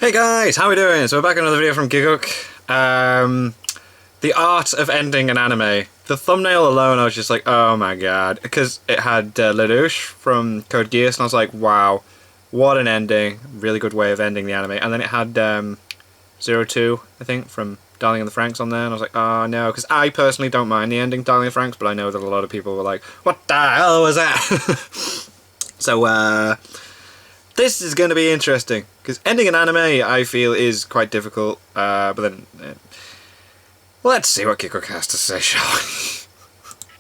Hey guys, how are we doing? So we're back on another video from Giguk. The art of ending an anime. The thumbnail alone, I was just like, oh my god. Because it had Ledouche from Code Geass, and I was like, wow, what an ending. Really good way of ending the anime. And then it had 02, I think, from Darling in the Franxx on there, and I was like, oh no. Because I personally don't mind the ending, Darling in the Franxx, but I know that a lot of people were like, what the hell was that? So, this is going to be interesting, because ending an anime, I feel, is quite difficult, but then, let's see what Giguk has to say, shall we?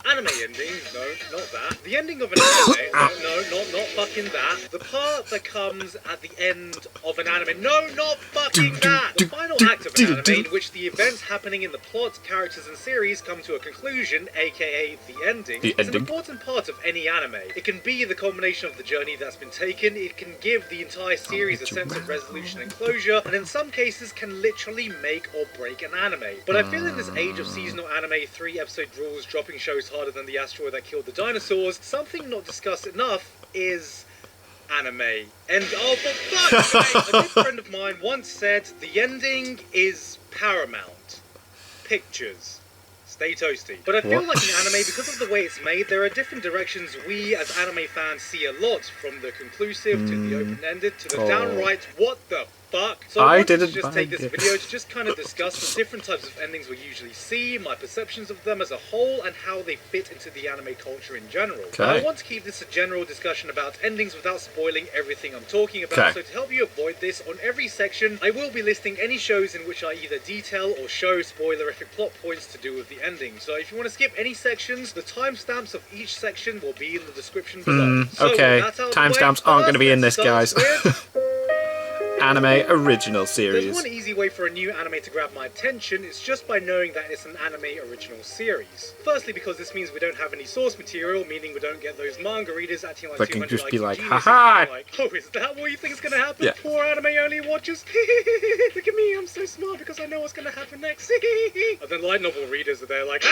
Anime ending? No, not that. The ending of an anime? No, not fucking that. The part that comes at the end of an anime. No, not fucking that! The final act of an anime in which the events happening in the plot, characters and series come to a conclusion, aka the ending, is an important part of any anime. It can be the culmination of the journey that's been taken, it can give the entire series a sense of resolution and closure, and in some cases can literally make or break an anime. But I feel in this age of seasonal anime, 3-episode rules, dropping shows harder than the asteroid that killed the dinosaurs, something not discussed enough is anime. And oh, for fuck's sake, a good friend of mine once said, the ending is paramount. Pictures. Stay toasty. But I feel like in anime, because of the way it's made, there are different directions we as anime fans see a lot, from the conclusive to the open-ended to the downright what the fuck. So I wanted to just take this video to just kind of discuss the different types of endings we usually see, my perceptions of them as a whole, and how they fit into the anime culture in general. Okay. I want to keep this a general discussion about endings without spoiling everything I'm talking about, so to help you avoid this, on every section I will be listing any shows in which I either detail or show spoilerific plot points to do with the ending. So if you want to skip any sections, the timestamps of each section will be in the description below. Okay, timestamps aren't going to be in this, guys. Anime original series. There's one easy way for a new anime to grab my attention, it's just by knowing that it's an anime original series. Firstly, because this means we don't have any source material, meaning we don't get those manga readers acting like 200 just be like, haha! Like, oh, is that what you think is going to happen? Yeah. Poor anime only watchers? Look at me, I'm so smart because I know what's going to happen next. And then light novel readers are there like,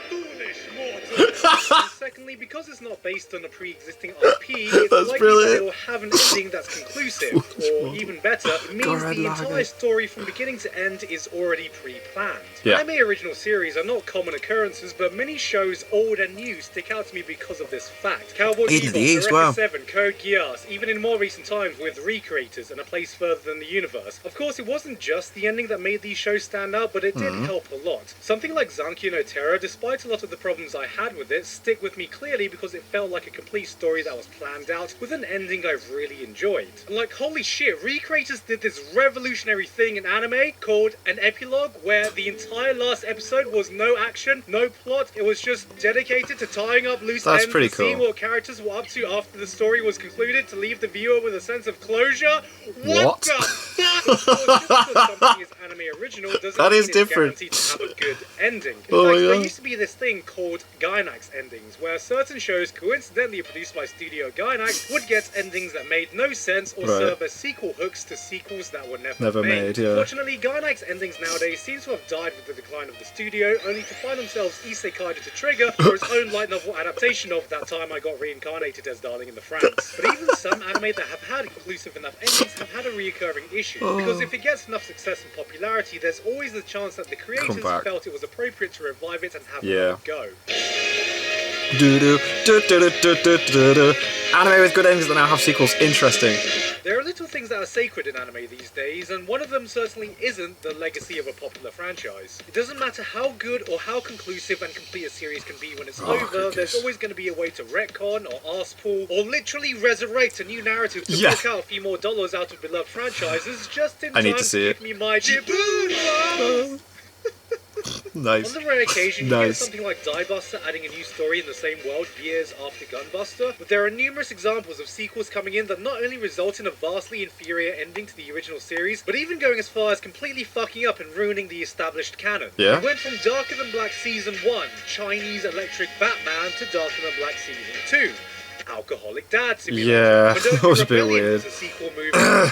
foolish mortal. And secondly, because it's not based on a pre-existing IP, it's likely that it will have an ending that's conclusive, or even better, it means the entire story from beginning to end is already pre-planned. Yeah. Anime original series are not common occurrences, but many shows, old and new, stick out to me because of this fact. Cowboy Bebop, Eureka 7, Code Geass, even in more recent times with recreators and A Place Further Than the Universe. Of course, it wasn't just the ending that made these shows stand out, but it did help a lot. Something like Zankyo no Terror, despite a lot of the problems I had with it, stick with me clearly because it felt like a complete story that was planned out with an ending I really enjoyed. And like, holy shit, recreators did this revolutionary thing in anime called an epilogue, where the entire last episode was no action, no plot, it was just dedicated to tying up loose ends and seeing what characters were up to after the story was concluded to leave the viewer with a sense of closure. What the fuck? Of course, just because something is anime original doesn't mean it's guaranteed to have a good ending. In fact, there used to be this thing called Gainax endings, where certain shows coincidentally produced by Studio Gainax would get endings that made no sense or serve as sequel hooks to sequels that were never made. Fortunately, Gainax endings nowadays seem to have died with the decline of the studio, only to find themselves isekai'd to Trigger for its own light novel adaptation of That Time I Got Reincarnated as Darling in the Franxx. But even some anime that have had conclusive enough endings have had a reoccurring issue, because if it gets enough success and popularity, there's always the chance that the creators felt it was appropriate to revive it and have another go. Anime with good endings that now have sequels. Interesting. There are little things that are sacred in anime these days, and one of them certainly isn't the legacy of a popular franchise. It doesn't matter how good or how conclusive and complete a series can be when it's over, there's always going to be a way to retcon or arse pull or literally resurrect a new narrative to work out a few more dollars out of beloved franchises just in time to give me my debut. Nice. On the rare occasion, you get something like Die Buster adding a new story in the same world years after Gunbuster, but there are numerous examples of sequels coming in that not only result in a vastly inferior ending to the original series, but even going as far as completely fucking up and ruining the established canon. Yeah. We went from Darker Than Black Season 1, Chinese Electric Batman, to Darker Than Black Season 2, Alcoholic Dad Simulator. Yeah, that was a bit weird. Was a sequel movie.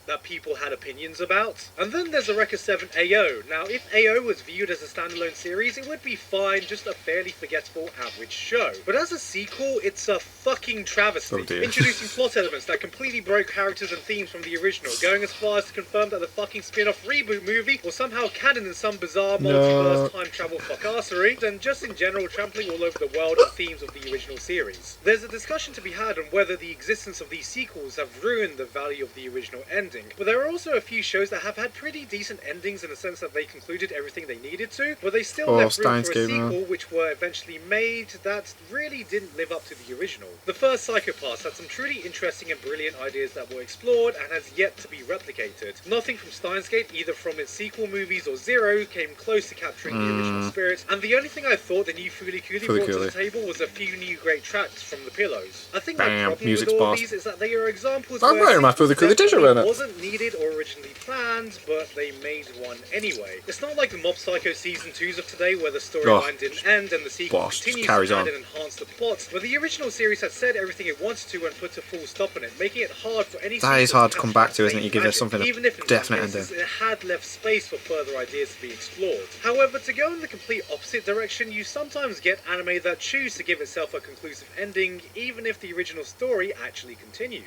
that people had opinions about. And then there's Eureka 7 AO. Now, if AO was viewed as a standalone series, it would be fine, just a fairly forgettable average show. But as a sequel, it's a fucking travesty. Introducing plot elements that completely broke characters and themes from the original, going as far as to confirm that the fucking spin-off reboot movie was somehow canon in some bizarre multiverse time travel fuckassery, and just in general trampling all over the world and themes of the original series. There's a discussion to be had on whether the existence of these sequels have ruined the value of the original ending, but there are also a few shows that have had pretty decent endings in the sense that they concluded everything they needed to, but they still left room for a sequel which were eventually made that really didn't live up to the original. The first Psychopaths had some truly interesting and brilliant ideas that were explored and has yet to be replicated. Nothing from Steins Gate, either from its sequel movies or Zero, came close to capturing the original spirit, and the only thing I thought the new Fooly Cooly brought to the table was a few new great tracks from the Pillows. I think my problem with all these is that they are examples where wasn't needed or originally planned, but they made one anyway. It's not like the Mob Psycho Season 2s of today, where the storyline didn't end and the sequel continues to add and enhance the plot, where the original series had said everything it wanted to and put a full stop on it, making it hard for any that is hard to come back to, isn't it? You give it something even if in definite cases, it had left space for further ideas to be explored. However, to go in the complete opposite direction, you sometimes get anime that choose to give itself a conclusive ending, even if the original story actually continues.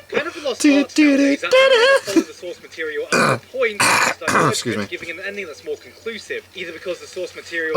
Kind of a lost art nowadays, that follow the source material at the point giving an ending that's more conclusive, either because the source material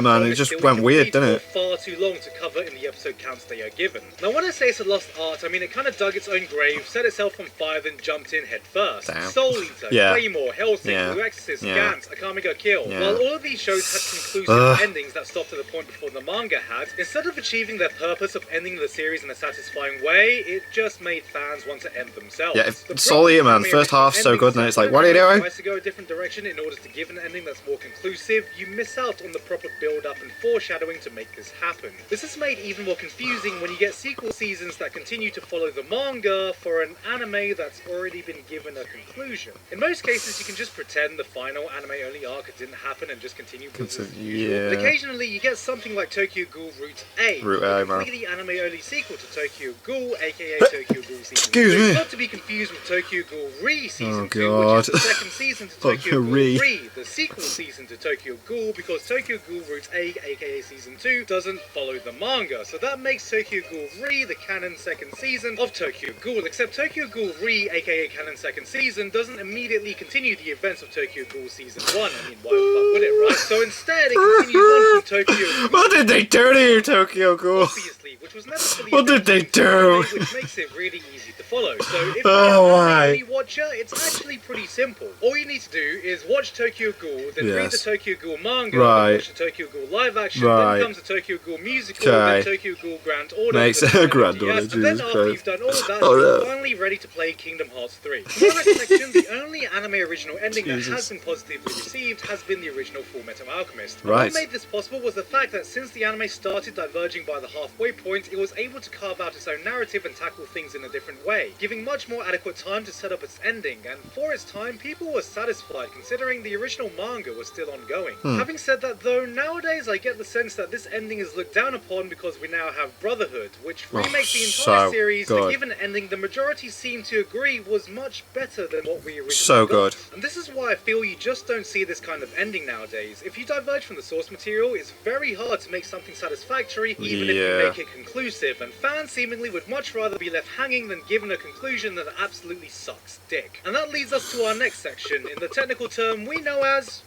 man, it just went weird, didn't it? Far too long to cover in the episode counts they are given. Now when I say it's a lost art, I mean it kind of dug its own grave, set itself on fire, then jumped in head first. Soul Eater, Claymore, Hellsing, Blue Exorcist, Gantz, Akame ga Kill. While all of these shows had conclusive endings that stopped at the point before the manga had, instead of achieving their purpose of ending the series in a satisfying way, it just made fans want to end themselves. Yeah, Soul Eater, man, first half's so good, and it's like, what are you doing? Tries to go a different direction in order to give an ending that's more conclusive, you miss out on the proper build-up and foreshadowing to make this happen. This is made even more confusing when you get sequel seasons that continue to follow the manga for an anime that's already been given a conclusion. In most cases, you can just pretend the final anime-only arc didn't happen and just continue business as usual. But occasionally, you get something like Tokyo Ghoul Route A, a completely anime-only sequel to Tokyo Ghoul, aka Tokyo Ghoul Season 2. Not to be confused with Tokyo Ghoul Re Season 2, which is the second season to Tokyo Ghoul Re, the sequel season to Tokyo Ghoul, because Tokyo Ghoul Route A, aka Season 2, doesn't follow the manga, so that makes Tokyo Ghoul Re the canon second season of Tokyo Ghoul, except Tokyo Ghoul Re, aka canon second season, doesn't immediately continue the events of Tokyo Ghoul Season 1, I mean, why the fuck would it, right? So instead, it continues on from Tokyo Ghoul. What did they do to you, Tokyo Ghoul? Obviously, which was never fully what did they do? Which makes it really easy to follow. So if you're an anime watcher, it's actually pretty simple. All you need to do is watch Tokyo Ghoul, then read the Tokyo Ghoul manga, then watch the Tokyo Ghoul live action, then comes the Tokyo Ghoul musical, then Tokyo Ghoul Grand Order, makes a Grand Order, and then after you've done all of that, you're finally ready to play Kingdom Hearts 3. In my recollection, the only anime original ending that has been positively received has been the original Fullmetal Alchemist. What made this possible was the fact that since the anime started diverging by the halfway point, it was able to carve out its own narrative and tackle things in a different way, giving much more adequate time to set up its ending, and for its time, people were satisfied considering the original manga was still ongoing. Having said that though, nowadays I get the sense that this ending is looked down upon because we now have Brotherhood, which remakes the entire series to give an ending the majority seem to agree was much better than what we originally got. And this is why I feel you just don't see this kind of ending nowadays. If you diverge from the source material, it's very hard to make something satisfactory, even if you make it conclusive, and fans seemingly would much rather be left hanging than given a conclusion that absolutely sucks dick. And that leads us to our next section, in the technical term we know as...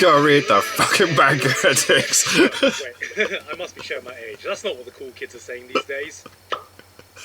Go read the fucking manga, dicks. Wait, I must be showing my age. That's not what the cool kids are saying these days.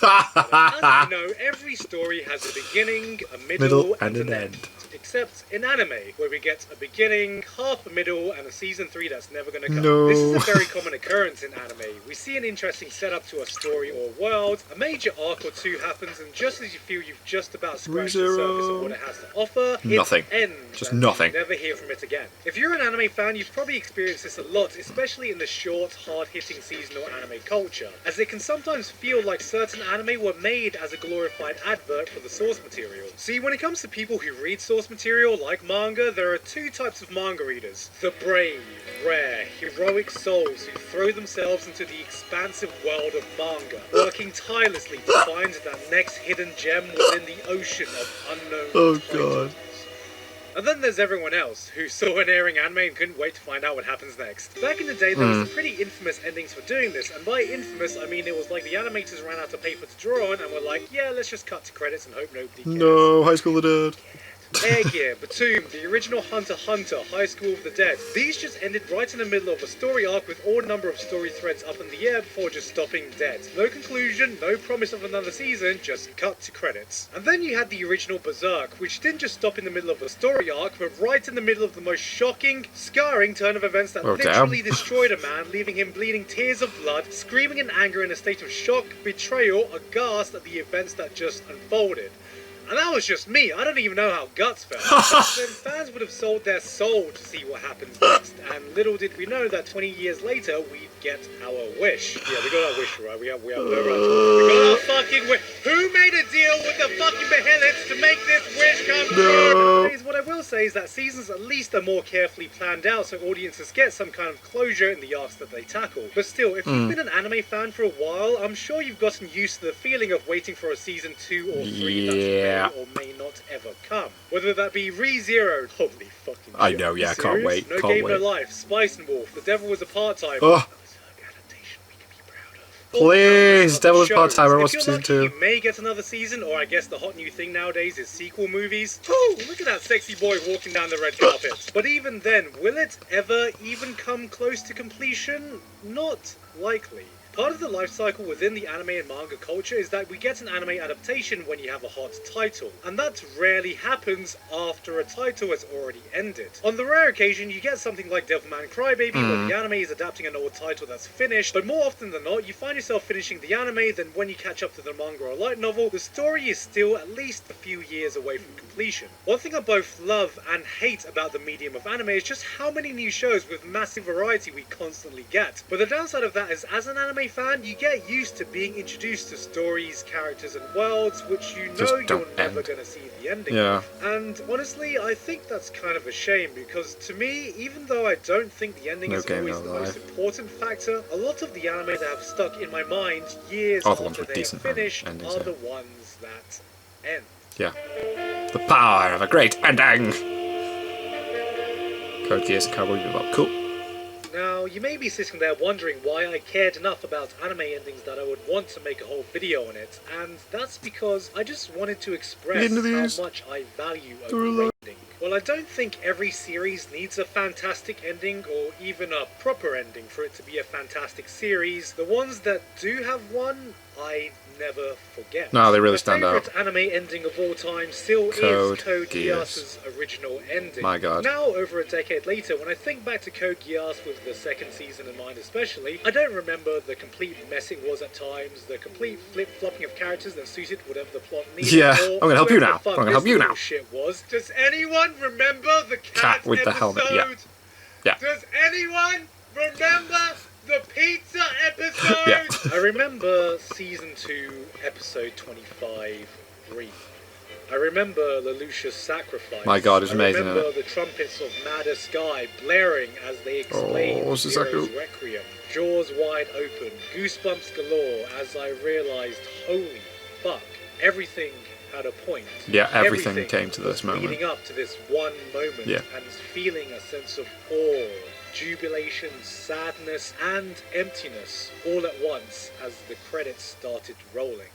As you know, every story has a beginning, a middle and an end. Except in anime, where we get a beginning, half a middle, and a season 3 that's never gonna come. This is a very common occurrence in anime. We see an interesting setup to a story or world, a major arc or two happens, and just as you feel you've just about scratched the surface of what it has to offer, it ends. Just nothing. You never hear from it again. If you're an anime fan, you've probably experienced this a lot, especially in the short, hard-hitting seasonal anime culture, as it can sometimes feel like certain anime were made as a glorified advert for the source material. See, when it comes to people who read source source material like manga, there are two types of manga readers. The brave, rare, heroic souls who throw themselves into the expansive world of manga, working tirelessly to find that next hidden gem within the ocean of unknown titles. And then there's everyone else, who saw an airing anime and couldn't wait to find out what happens next. Back in the day, there was some pretty infamous endings for doing this, and by infamous, I mean it was like the animators ran out of paper to draw on, and were like, yeah, let's just cut to credits and hope nobody cares. No, High School of the Dead. Air Gear, Batum, the original Hunter x Hunter, High School of the Dead. These just ended right in the middle of a story arc with all number of story threads up in the air before just stopping dead. No conclusion, no promise of another season, just cut to credits. And then you had the original Berserk, which didn't just stop in the middle of a story arc, but right in the middle of the most shocking, scarring turn of events that literally destroyed a man, leaving him bleeding tears of blood, screaming in anger in a state of shock, betrayal, aghast at the events that just unfolded. And that was just me. I don't even know how Guts felt. Then fans would have sold their soul to see what happens next. And little did we know that 20 years later, we'd get our wish. Yeah, we got our wish, right? We got our fucking wish. Who made a deal with the fucking Behemoths to make this wish come true? What I will say is that seasons at least are more carefully planned out, so audiences get some kind of closure in the arcs that they tackle. But still, if you've been an anime fan for a while, I'm sure you've gotten used to the feeling of waiting for a season 2 or 3 that may or may not ever come. Whether that be ReZero, holy fucking shit. I know, yeah, I can't wait. No Game, No Life, Spice and Wolf, The Devil Was a Part-Timer. Oh. Please, Devil is Part-Timer, what's season 2? You may get another season, or I guess the hot new thing nowadays is sequel movies. Oh, look at that sexy boy walking down the red carpet. But even then, will it ever even come close to completion? Not likely. Part of the life cycle within the anime and manga culture is that we get an anime adaptation when you have a hot title, and that rarely happens after a title has already ended. On the rare occasion, you get something like Devilman Crybaby, where the anime is adapting an old title that's finished, but more often than not, you find yourself finishing the anime, then when you catch up to the manga or light novel, the story is still at least a few years away from completion. One thing I both love and hate about the medium of anime is just how many new shows with massive variety we constantly get. But the downside of that is, as an anime fan, you get used to being introduced to stories, characters, and worlds which you know you're never going to see the ending of. And honestly, I think that's kind of a shame, because to me, even though I don't think the ending is always the most important factor, a lot of the anime that have stuck in my mind years after they have finished are the ones that end. Yeah. The power of a great ending! Code Geass and Cowboy Bebop. Cool. Now, you may be sitting there wondering why I cared enough about anime endings that I would want to make a whole video on it, and that's because I just wanted to express how much I value a great ending. Well, I don't think every series needs a fantastic ending, or even a proper ending for it to be a fantastic series. The ones that do have one, I never forget. No, they really stand out. My favourite anime ending of all time still is Code Geass's original ending. My god. Now, over a decade later, when I think back to Code Geass with the second season in mind especially, I don't remember the complete mess it was at times, the complete flip-flopping of characters that suited whatever the plot needed. Yeah, I'm gonna help you now. I'm gonna help you now. Shit was. Does anyone remember the cat with the helmet? Yeah. Yeah. Does anyone remember the pizza episode? Yeah. I remember season 2, episode 25, Breathe. I remember Lelouch's sacrifice. My god, it's amazing, I remember the trumpets of Madder Sky blaring as they explained Hero's Requiem. Jaws wide open, goosebumps galore as I realized, holy fuck, everything had a point. Yeah, everything came to this moment. Leading up to this one moment, and feeling a sense of awe, jubilation, sadness, and emptiness all at once as the credits started rolling.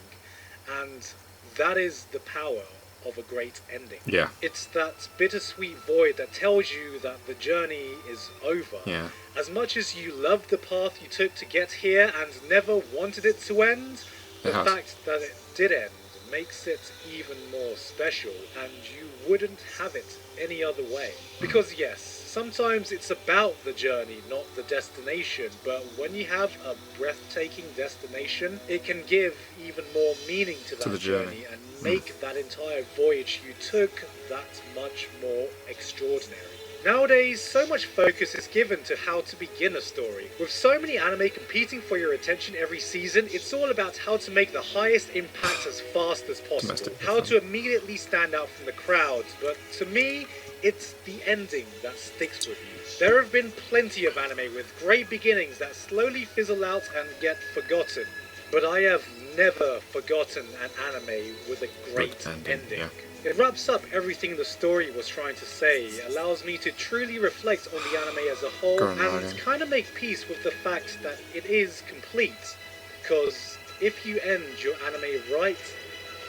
And that is the power of a great ending. Yeah. It's that bittersweet void that tells you that the journey is over. Yeah. As much as you loved the path you took to get here and never wanted it to end, the fact that it did end makes it even more special, and you wouldn't have it any other way. Because yes, sometimes it's about the journey, not the destination, but when you have a breathtaking destination, it can give even more meaning to that journey and make that entire voyage you took that much more extraordinary. Nowadays, so much focus is given to how to begin a story. With so many anime competing for your attention every season, it's all about how to make the highest impact as fast as possible. How to immediately stand out from the crowd, but to me, it's the ending that sticks with you. There have been plenty of anime with great beginnings that slowly fizzle out and get forgotten. But I have never forgotten an anime with a great ending. Yeah. It wraps up everything the story was trying to say, allows me to truly reflect on the anime as a whole, and kind of make peace with the fact that it is complete. Because if you end your anime right,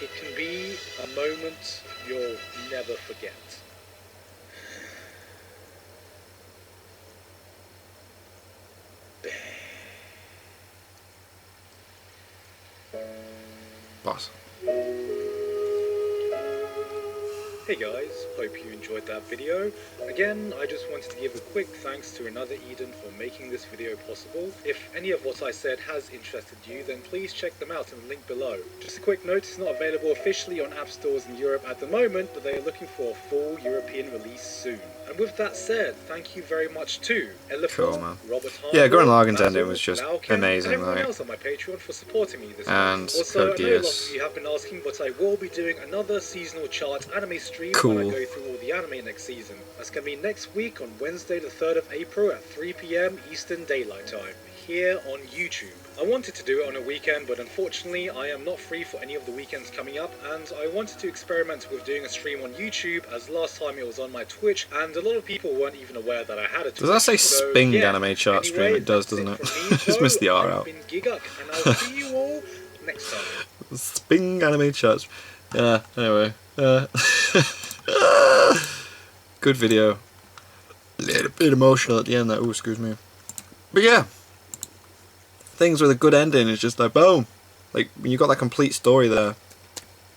it can be a moment you'll never forget. Boss. Hey guys, hope you enjoyed that video. Again, I just wanted to give a quick thanks to Another Eden for making this video possible. If any of what I said has interested you, then please check them out in the link below. Just a quick note, it's not available officially on app stores in Europe at the moment, but they are looking for a full European release soon. And with that said, thank you very much to Elephant, Robert Harper, yeah, Gurren Lagann's ending was just amazing, and everyone else on my Patreon for supporting me this month. Also, I know a lot of you have been asking, but I will be doing another seasonal chart anime stream when I go through all the anime next season. That's going to be next week on Wednesday the 3rd of April at 3 PM Eastern Daylight Time, here on YouTube. I wanted to do it on a weekend, but unfortunately I am not free for any of the weekends coming up, and I wanted to experiment with doing a stream on YouTube, as last time it was on my Twitch, and a lot of people weren't even aware that I had a Twitch. Does that say Sping anime chart stream? It does, doesn't it? Just missed the R out. I've been Giguk, and I'll see you all next time. Sping anime charts. Yeah, anyway. Good video. A little bit emotional at the end there. Oh, excuse me. But yeah. Things with a good ending is just like, boom. Like, when you got that complete story there.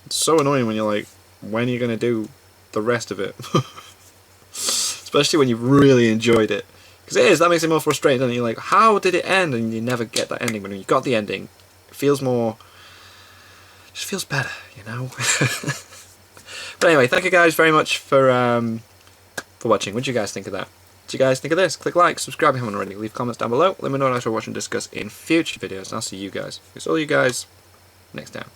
It's so annoying when you're like, when are you going to do the rest of it? Especially when you've really enjoyed it. Because it is, that makes it more frustrating, doesn't it? You're like, how did it end? And you never get that ending. But when you got the ending, it feels more... just feels better, you know? But anyway, thank you guys very much for watching. What did you guys think of that? What do you guys think of this? Click like, subscribe if you haven't already. Leave comments down below. Let me know what I should watch and discuss in future videos. And I'll see you guys. It's all you guys next time.